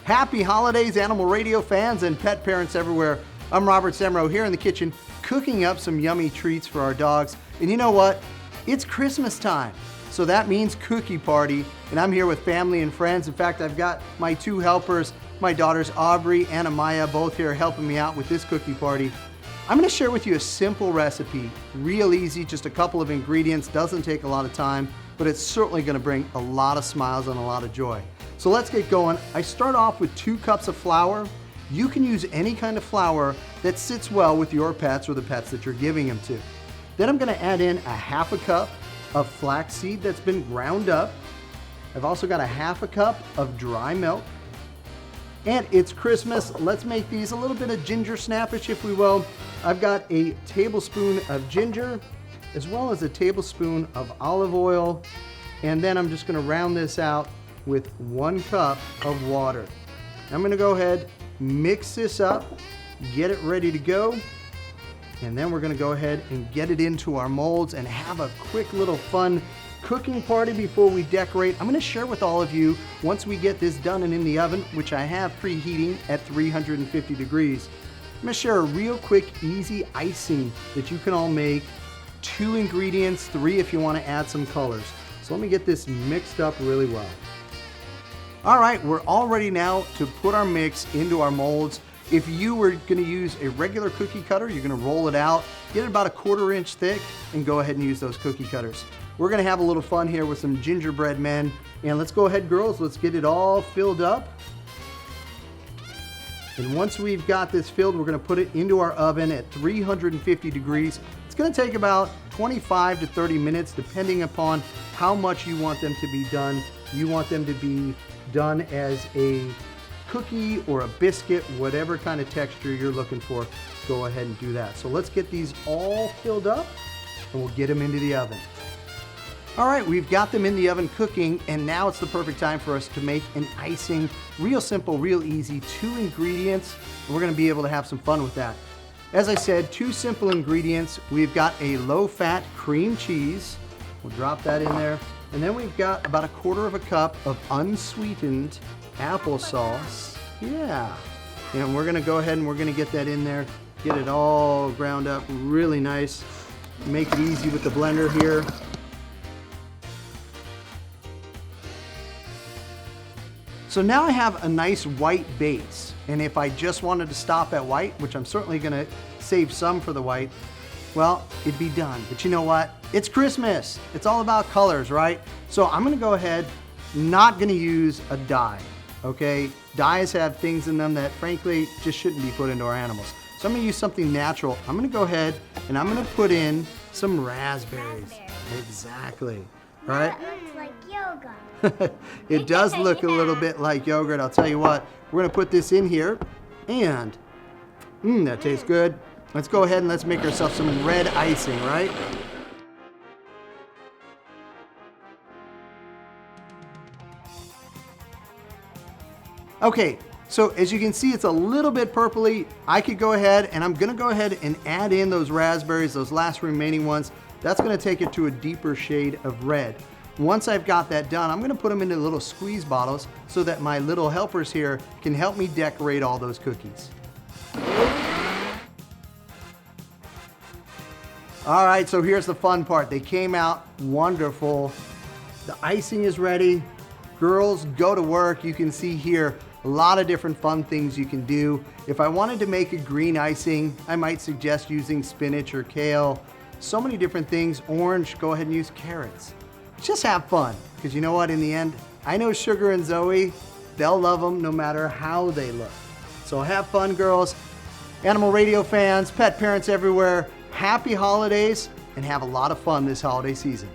Happy holidays, animal radio fans and pet parents everywhere. I'm Robert Semrow here in the kitchen cooking up some yummy treats for our dogs. And you know what? It's Christmas time. So that means cookie party. And I'm here with family and friends. In fact, I've got my two helpers, my daughters Aubrey and Amaya, both here helping me out with this cookie party. I'm going to share with you a simple recipe, real easy, just a couple of ingredients, doesn't take a lot of time, but it's certainly going to bring a lot of smiles and a lot of joy. So let's get going. I start off with 2 cups of flour. You can use any kind of flour that sits well with your pets or the pets that you're giving them to. Then I'm going to add in a 1/2 cup of flaxseed that's been ground up. I've also got a 1/2 cup of dry milk. And it's Christmas. Let's make these a little bit of ginger snappish, if we will. I've got a tablespoon of ginger, as well as a tablespoon of olive oil. And then I'm just going to round this out with 1 cup of water. I'm going to go ahead, mix this up, get it ready to go. And then we're going to go ahead and get it into our molds and have a quick little fun cooking party before we decorate. I'm going to share with all of you, once we get this done and in the oven, which I have preheating at 350 degrees, I'm going to share a real quick, easy icing that you can all make. 2 ingredients, 3 if you want to add some colors. So let me get this mixed up really well. All right, we're all ready now to put our mix into our molds. If you were going to use a regular cookie cutter, you're going to roll it out, get it about a 1/4 inch thick, and go ahead and use those cookie cutters. We're going to have a little fun here with some gingerbread men. And let's go ahead, girls, let's get it all filled up. And once we've got this filled, we're going to put it into our oven at 350 degrees. It's going to take about 25 to 30 minutes, depending upon how much you want them to be done. You want them to be done as a cookie or a biscuit, whatever kind of texture you're looking for, go ahead and do that. So let's get these all filled up and we'll get them into the oven. All right, we've got them in the oven cooking, and now it's the perfect time for us to make an icing. Real simple, real easy, 2 ingredients, and we're gonna be able to have some fun with that. As I said, 2 simple ingredients. We've got a low-fat cream cheese. We'll drop that in there. And then we've got about 1/4 cup of unsweetened applesauce. Yeah. And we're gonna go ahead and we're gonna get that in there, get it all ground up really nice. Make it easy with the blender here. So now I have a nice white base, and if I just wanted to stop at white, which I'm certainly gonna save some for the white, well, it'd be done. But you know what? It's Christmas. It's all about colors, right? So I'm gonna go ahead, not gonna use a dye, okay? Dyes have things in them that frankly just shouldn't be put into our animals. So I'm gonna use something natural. I'm gonna go ahead and I'm gonna put in some raspberries. Exactly, all right? That looks like yogurt. It does look a little bit like yogurt. I'll tell you what, we're gonna put this in here and that tastes good. Let's go ahead and let's make ourselves some red icing, right? Okay, so as you can see, it's a little bit purpley. I could go ahead and I'm gonna go ahead and add in those raspberries, those last remaining ones. That's gonna take it to a deeper shade of red. Once I've got that done, I'm gonna put them into little squeeze bottles so that my little helpers here can help me decorate all those cookies. All right, so here's the fun part. They came out wonderful. The icing is ready. Girls, go to work. You can see here a lot of different fun things you can do. If I wanted to make a green icing, I might suggest using spinach or kale. So many different things. Orange, go ahead and use carrots. Just have fun, because you know what, in the end, I know Sugar and Zoe, they'll love them no matter how they look. So have fun, girls. Animal radio fans, pet parents everywhere, happy holidays, and have a lot of fun this holiday season.